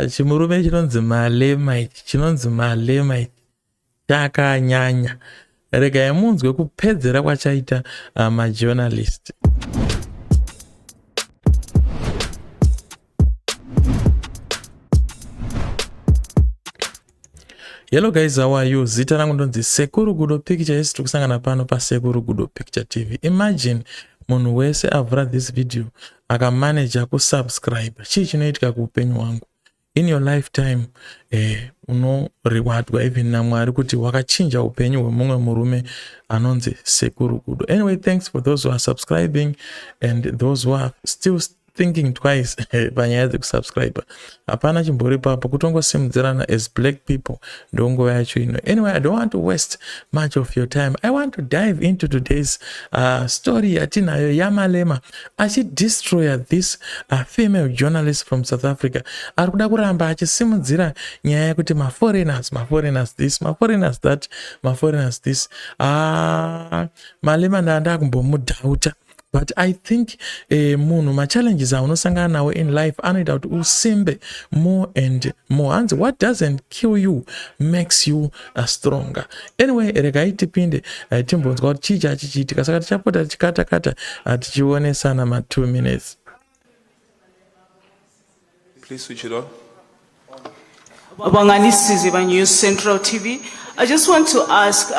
chimurume chinonzi Malema ichi chakanyanya. Regai munzwe kupedzera kwachaita majournalist. Hello guys, how are you? Zita rangu ndonzi Sekuru Gudo Picture. Isi tukusangana pano pa Sekuru Gudo Picture TV. Imagine munhu wese avhura this video akamanager kusubscribe. Chii chinoitika kuupenyu wangu. In your lifetime unorewardwa even naMwari kuti wakachinja upenyu hwemumwe murume anonzi Sekuru Gudo. Anyway, thanks for those who are subscribing and those who are still thinking twice panyaya dzekusubscribe. Hapana chimbori papo kutongosimudzirana as black people ndongo yacho ino. Anyway, I don't want to waste much of your time. I want to dive into today's story yatinayo yaMalema achidestroy this female journalist from South Africa. Arikuda kuramba achisimudzira nyaya yekuti foreigners this, foreigners that, foreigners this. Malema ndanda kumbomudhauta. But I think munhu ma-challenges aunosangana nawo in life anoita kuti usimbe more and more. And what doesn't kill you makes you stronger. Anyway, regai tipinde timbonzwa kuti chii chachichiitika. Saka tichapota tichikata-kata tichionesana ma 2 minutes. Please switch it on. Banganisizi by News Central TV. I just want to ask,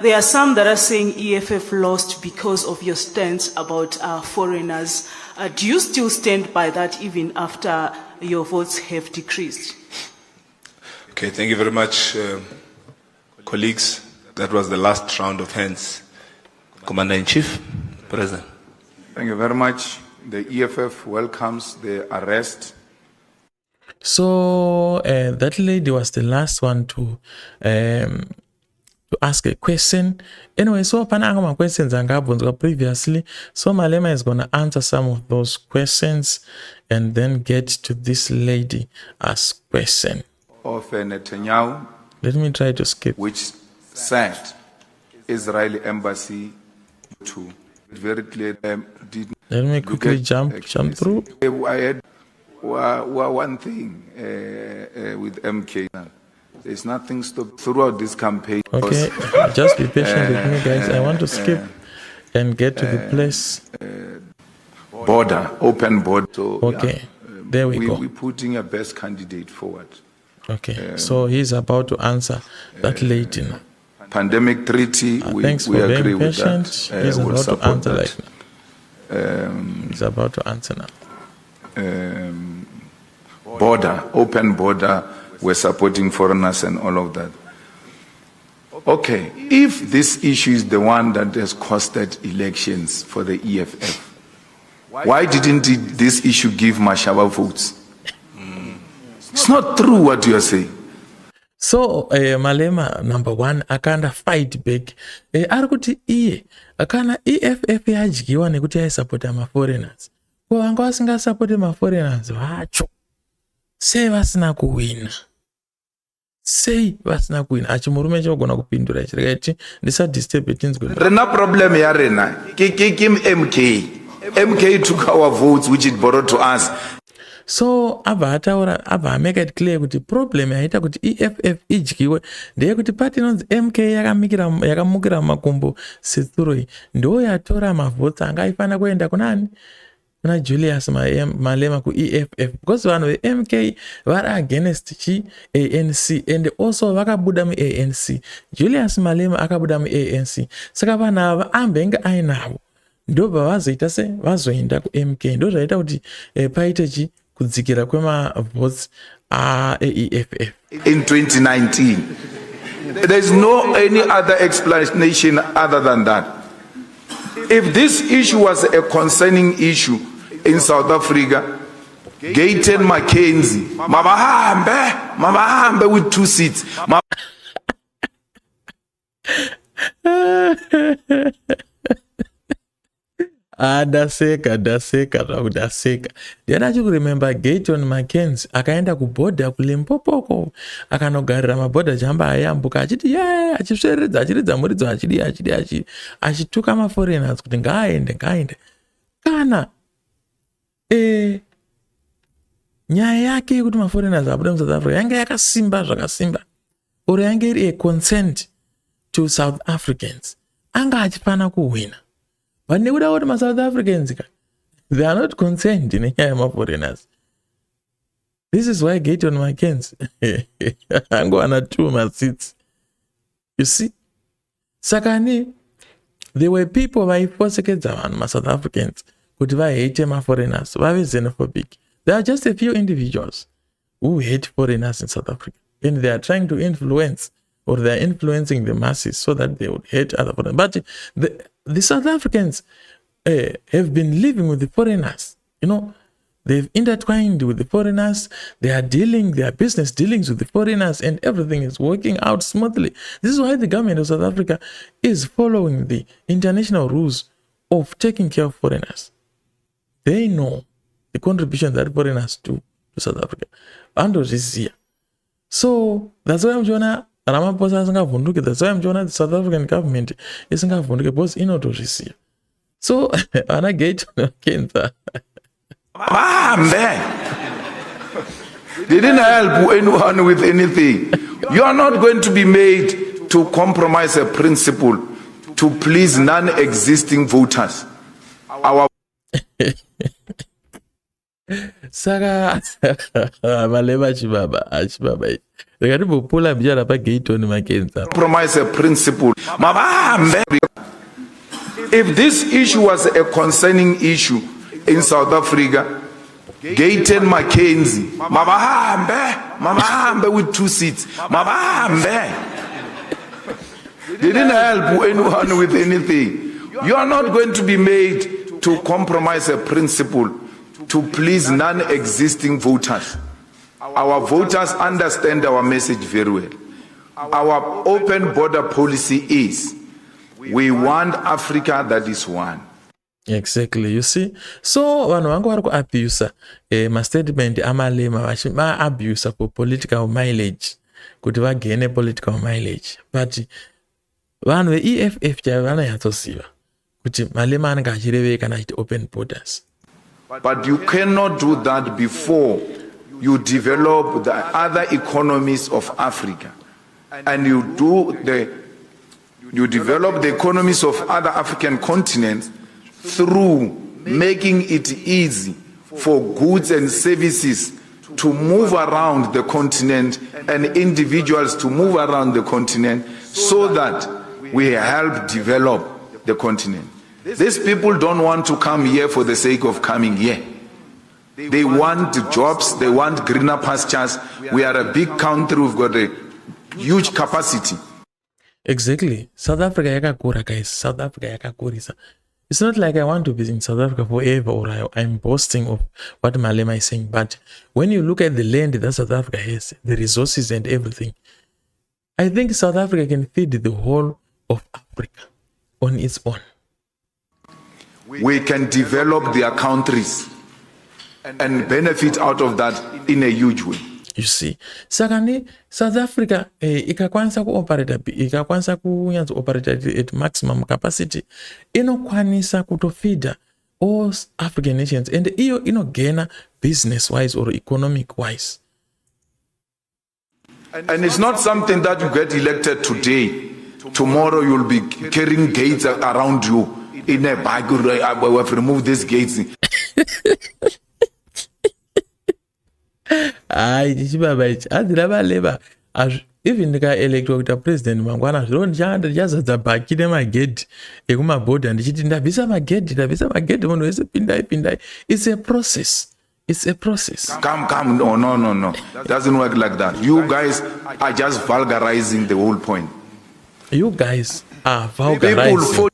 there are some that are saying EFF lost because of your stance about foreigners. Do you still stand by that even after your votes have decreased? Okay, thank you very much, colleagues. That was the last round of hands. Commander-in-Chief, President. Thank you very much. The EFF welcomes the arrest. So that lady was the last one to ask a question. Anyway, so pananga questions angabonzwa previously. So Malema is going to answer some of those questions and then get to this lady as question. Of Netanyahu. Let me try to skip. Which sent Israeli embassy to very clear. Let me quickly jump through. I had one thing with MK. There's nothing stopped throughout this campaign. Okay, just be patient with me, guys. I want to skip and get to the place. Border, open border. So, okay, there we go. We're putting a best candidate forward. Okay, so he's about to answer that lady now. Pandemic treaty, thanks we for agree being with patient. that. He's We'll about to answer that. right now. He's about to answer now. Border, open border, we're supporting foreigners and all of that. Okay, if this issue is the one that has costed elections for the EFF, why didn't this issue give Mashaba votes? It's not true what you are saying. So Malema number one akanda fight back. Arikuti iye akana EFF yadyiwa nekuti yaisupporta ma-foreigners. Ko vanga vasingasupporti ma-foreigners vacho sei vasina kuwina. Sei vasina kuwina. Achimurume chogona kupindura chirikaiti ndisadisturb tinzwe. Rena problem ya rena. Kim MK took our votes which it borrowed to us. So abba make it clear kuti problem yaita kuti EFF idyiwe ndeyekuti party inonzi MK yakamukira makumbo Sithuroi ndo yatora mavhotsi anga aifana kuenda kunani? Kuna Julius Malema ku EFF because vanhu veMK vari against ANC and also vakabuda muANC. Julius Malema akabuda muANC. Saka vanhu ava ambenge ainavo ndobva vazoita se vazoenda kuMK ndo zvaita kuti paite kudzikira kwemavhotsi EFF. In 2019, there's no any other explanation other than that. If this issue was a concerning issue in South Africa, Gayton Mackenzie, Mama with 2 seats. Daseka. Ndiada chikuremember Gayton Mackenzie akaenda kubhodha kuLimpopo akanogarira mabhodha chamba ayambuka achiti achisveredza achiridza muridzo achituka ma-foreigners kuti ngaaende kana nyaya yake yekuti maforeigners abude muSouth Africa yanga yakasimba zvakasimba, oro yange iri consent to South Africans, anga achifana kuwina. But nekuda kuti maSouth Africans they are not concerned nenyaya yemaforeigners. This is why Gayton Mackenzie angowana 2 maseats. You see? Sakani, there were people vaiposekedza vanhu maSouth Africans kuti vahate maforeigners, vave xenophobic. There are just a few individuals who hate foreigners in South Africa, and they are trying to influence, or they are influencing the masses so that they would hate other foreigners. But the South Africans have been living with the foreigners. You know, they've intertwined with the foreigners. They are dealing their business dealings with the foreigners, and everything is working out smoothly. This is why the government of South Africa is following the international rules of taking care of foreigners. They know the contribution that foreigners do to South Africa. And this year. So that's why I'm Jonah Ramaphosa asingavhunduke. That's why I'm Jonah the South African government isingavhunduke because inotozvisiya. So ana Gayton Mackenzie they didn't help anyone with anything. You are not going to be made to compromise a principle to please non-existing voters. Our Saka Malema chibaba rekatibopula mjara pa Gayton Mackenzie. Compromise a principle. If this issue was a concerning issue in South Africa, Gayton Mackenzie, Mabambe with 2 seats, Mabambe. They didn't help anyone with anything. You are not going to be made to compromise a principle to please non-existing voters. Our voters understand our message very well. Our open border policy is, we want Africa that is one. Exactly, you see. So vanhu vangu vari kuabuse mastatement amalema vachimaabuse for political mileage kuti vagene political mileage. But vanhu veEFF chaivo vanonyatsoziva kuti Malema anenge achirevei kana achiti open borders. But you cannot do that before you develop the other economies of Africa, and you develop the economies of other African continents through making it easy for goods and services to move around the continent and individuals to move around the continent so that we help develop the continent. These people don't want to come here for the sake of coming here. They want jobs, they want greener pastures. We are a big country, we've got a huge capacity. Exactly. South Africa yakakura, guys. South Africa yakakurisa. It's not like I want to be in South Africa forever or I'm boasting of what Malema is saying. But when you look at the land that South Africa has, the resources and everything, I think South Africa can feed the whole of Africa on its own. We can develop their countries and benefit out of that in a huge way. You see, sakani South Africa ikakwanisa kuoperate at maximum capacity, inokwanisa kutofeeda all African nations, and iyo inogena business wise or economic wise. And it's not something that you get elected today. Tomorrow you'll be carrying gates around you in a bag. We have removed these gates. Even the elected president mangwana zviro chazadza bhaki nemagedhi ekumabhodha ndichiti ndabvisa magedhi munhu wese pindai. It's a process. Come. No. Doesn't work like that. You guys are just vulgarizing the whole point. You guys are vulgarizing.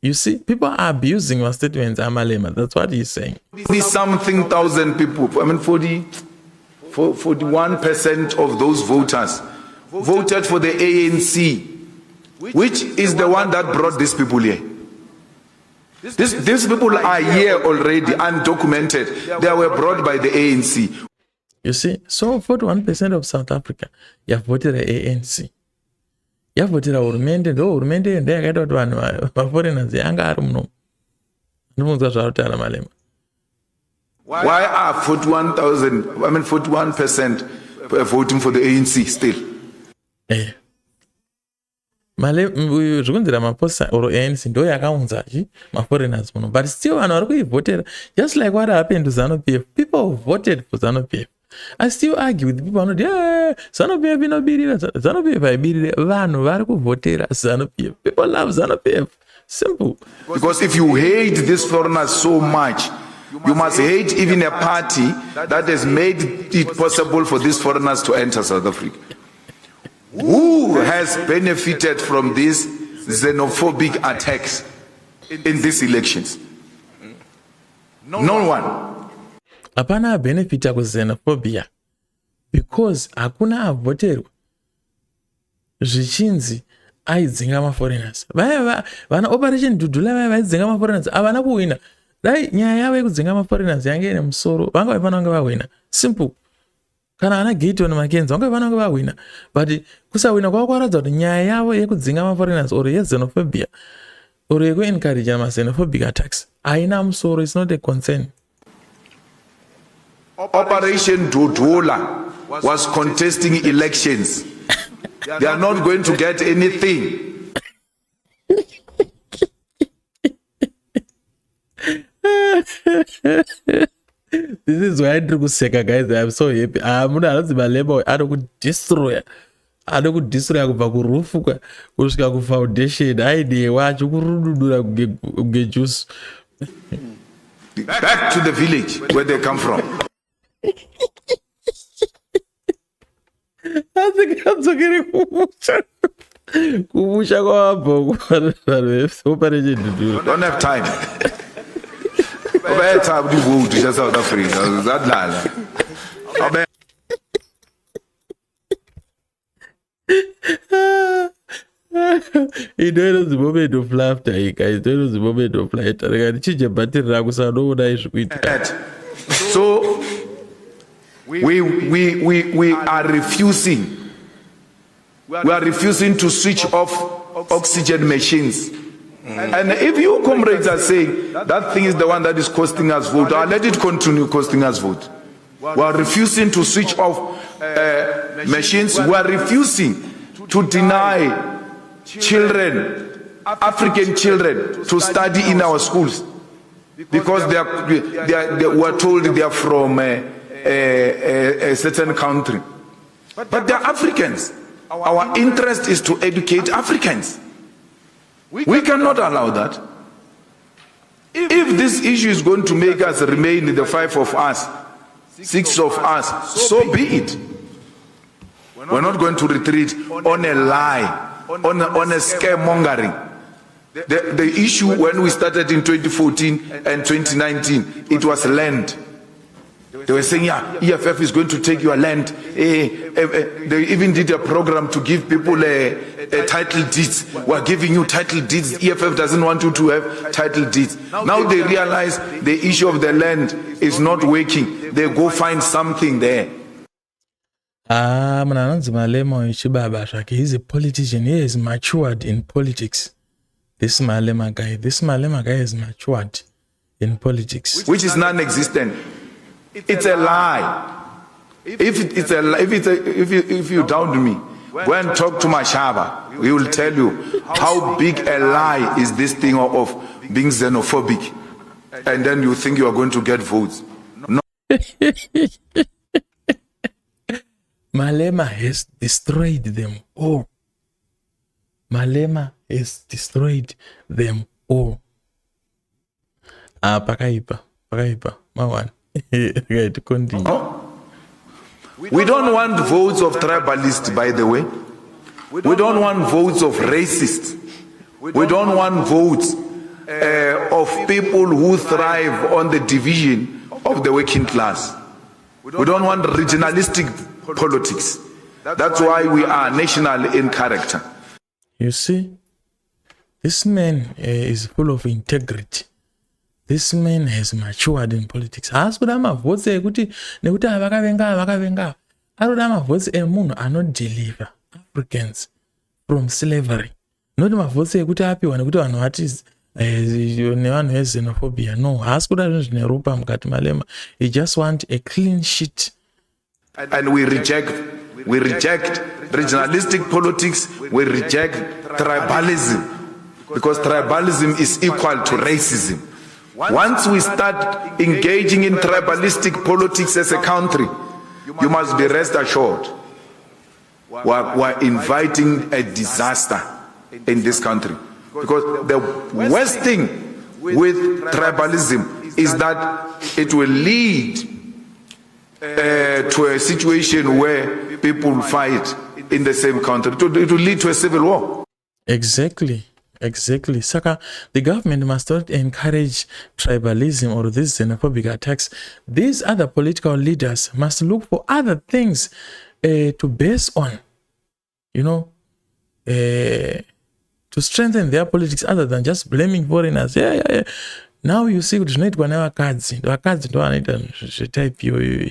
You see, people are abusing your statements, Malema. That's what he's saying. 40-something thousand people, 41% of those voters voted for the ANC, which is the one that brought these people here. These people are here already, undocumented. They were brought by the ANC. You see, so 41% of South Africa, you have voted the ANC. You have voted hurumende, ndo hurumende ndiye yakaita kuti vanhu maforeigners anga ari muno. Ndimuzwa zvautaura Malema. Why are 41% voting for the ANC still? zvikunzira maposa or ANC ndo yakaunzachi maforeigners muno, but still vanhu vari kuivhotera, just like what happened to ZANU-PF. People voted for ZANU-PF. I still argue with people vanoti ZANU-PF inobirira. ZANU-PF haibirire, vanhu vari kuvhotera ZANU-PF. People love ZANU-PF. Simple. Because if you hate these foreigners so much, you must hate even a party that has made it possible for these foreigners to enter South Africa. Who has benefited from these xenophobic attacks in these elections? No one. Hapana benefita ku xenophobia because hakuna avhoterwa zvichinzi aidzinga maforeigners. Vana operation Dudula vaya vaidzinga maforeigners havana kuwina. Dai nyaya yavo yekudzinga maforeigners yange ine musoro, vanga vanenge vawina. Simple. Kana ana Gayton Mackenzie vanga vanenge vawina. But kusawina kwavo kwaratidza kuti nyaya yavo yekudzinga maforeigners or yexenophobia or yekuencourage ma-xenophobic attacks haina musoro. It's not a concern. Operation Dudula was contesting elections. They are not going to get anything. This is why I do kuseka, guys. I'm so happy. Muna anonzi Malema anokudestroya. Anokudestroya kubva kurufu kusvika kufoundation. Aide wacho kurududura kugejuice. Back to the village where they come from. Asikadzokere kumusha kwabva operation Dudula. Don't have time. Over time to vote to South Africa. That lala. It was the moment of laughter, guys. It was the moment of laughter. So we are refusing. We are refusing to switch off oxygen machines. And if you comrades are saying that thing is the one that is costing us vote, let it continue costing us vote. We are refusing to switch off machines. We are refusing to deny children, African children, to study in our schools because we are told they are from a certain country. But they are Africans. Our interest is to educate Africans. We cannot allow that. If this issue is going to make us remain the 5 of us, 6 of us, so be it. We're not going to retreat on a lie, on a scaremongering. The issue when we started in 2014 and 2019, it was land. They were saying, yeah, EFF is going to take your land. They even did a program to give people a title deeds. We're giving you title deeds. EFF doesn't want you to have title deeds. Now they realize the issue of the land is not working. They go find something there. Malema he's a politician. He is matured in politics. This Malema guy is matured in politics. Which is non-existent. It's a lie. If you doubt me, go and talk to Mashaba. He will tell you how big a lie is this thing of being xenophobic. And then you think you are going to get votes. No. Malema has destroyed them all. Malema has destroyed them all. Pakaipa. Mawan. Right, continue. No. We don't want votes of tribalists, by the way. We don't want votes of racists. We don't want votes of people who thrive on the division of the working class. We don't want regionalistic politics. That's why we are national in character. You see, this man is full of integrity. This man has matured in politics. Asikuda mavhotsi ekuti nekuti vakavenga anoda mavhotsi emunhu anodeliver Africans from slavery. Not mavhotsi ekuti apiwa nekuti vanhu nevanhu vezenophobia. No, haasi kuda zvinhu zvine ropa mukati Malema. He just want a clean sheet. And we reject regionalistic politics, we reject tribalism, because tribalism is equal to racism. Once we start engaging in tribalistic politics as a country, you must be rest assured we're inviting a disaster in this country. Because the worst thing with tribalism is that it will lead to a situation where people fight in the same country. It will lead to a civil war. Exactly. Saka, the government must not encourage tribalism or these xenophobic attacks. These other political leaders must look for other things to base on, to strengthen their politics other than just blaming foreigners. Yeah. Now you see kuti zvinoitwa nevakadzi ndo vanoita zvetype iyoyo.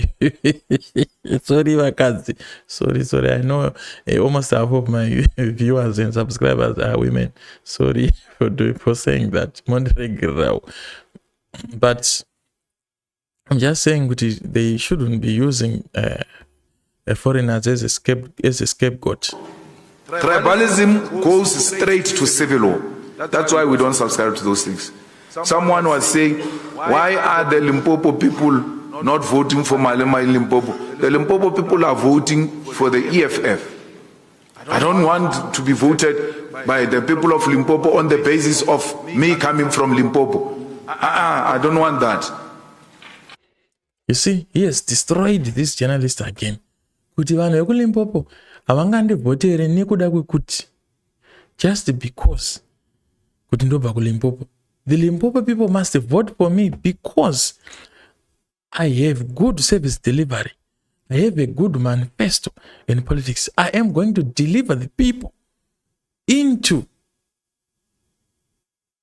Sorry vakadzi, sorry. I know almost half of my viewers and subscribers are women. Sorry for saying that. But I'm just saying kuti they shouldn't be using foreigners as a scapegoat. Tribalism goes straight to civil war. That's why we don't subscribe to those things. Someone was saying, why are the Limpopo people not voting for Malema in Limpopo? The Limpopo people are voting for the EFF. I don't want to be voted by the people of Limpopo on the basis of me coming from Limpopo. I don't want that. You see, he has destroyed this journalist again. Kuti vanhu vekulimpopo havangandivotere nekuda kwekuti just because kuti ndobva kulimpopo. The Limpopo people must vote for me because I have good service delivery. I have a good manifesto in politics. I am going to deliver the people into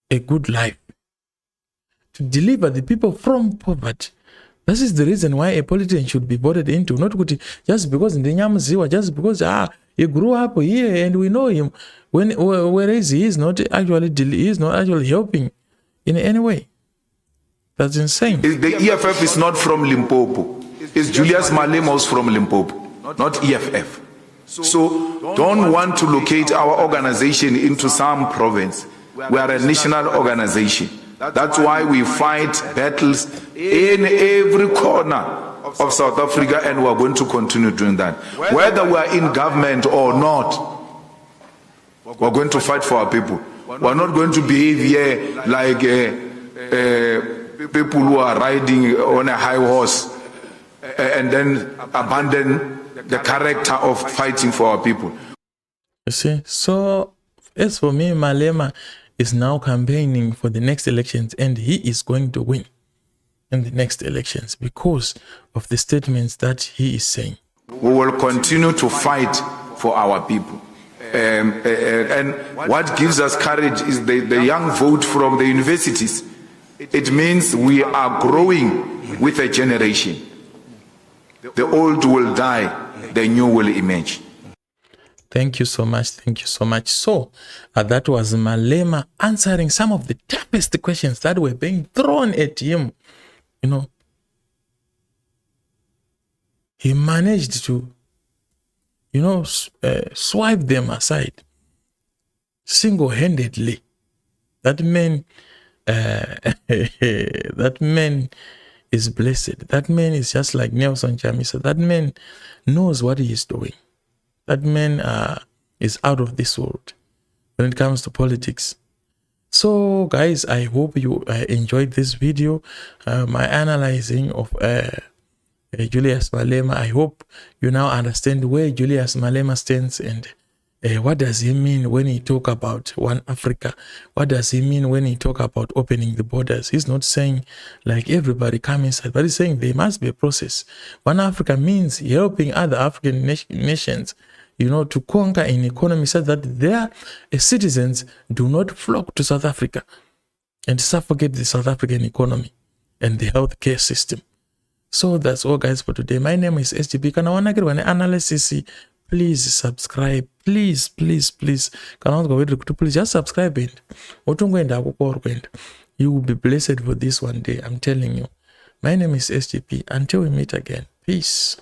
a good life. To deliver the people from poverty. This is the reason why a politician should be voted into. Not just because just because he grew up here and we know him. Whereas he is not actually helping in any way. That's insane. The EFF is not from Limpopo. It's Julius Malema who's from Limpopo, not EFF. So don't want to locate our organization into some province. We are a national organization. That's why we fight battles in every corner of South Africa, and we're going to continue doing that. Whether we're in government or not, we're going to fight for our people. We're not going to behave here like people who are riding on a high horse and then abandon the character of fighting for our people. You see, so as for me, Malema is now campaigning for the next elections, and he is going to win in the next elections because of the statements that he is saying. We will continue to fight for our people. And what gives us courage is the young vote from the universities. It means we are growing with a generation. The old will die, the new will emerge. Thank you so much. So that was Malema answering some of the toughest questions that were being thrown at him. He managed to swipe them aside single-handedly. That man is blessed. That man is just like Nelson Chamisa. That man knows what he is doing. That man is out of this world when it comes to politics. So guys, I hope you enjoyed this video, my analyzing of Julius Malema. I hope you now understand where Julius Malema stands and what does he mean when he talk about one Africa. What does he mean when he talk about opening the borders? He's not saying like everybody come inside, but he's saying there must be a process. One Africa means helping other African nations to conquer an economy so that their citizens do not flock to South Africa and suffocate the South African economy and the healthcare system. So that's all guys for today. My name is SGP. Kana wanna get an analysis, please subscribe. please kana unzwa kuti please just subscribe and wotongoenda akukoro kwenda. You will be blessed for this one day, I'm telling you. My name is SGP. Until we meet again, peace.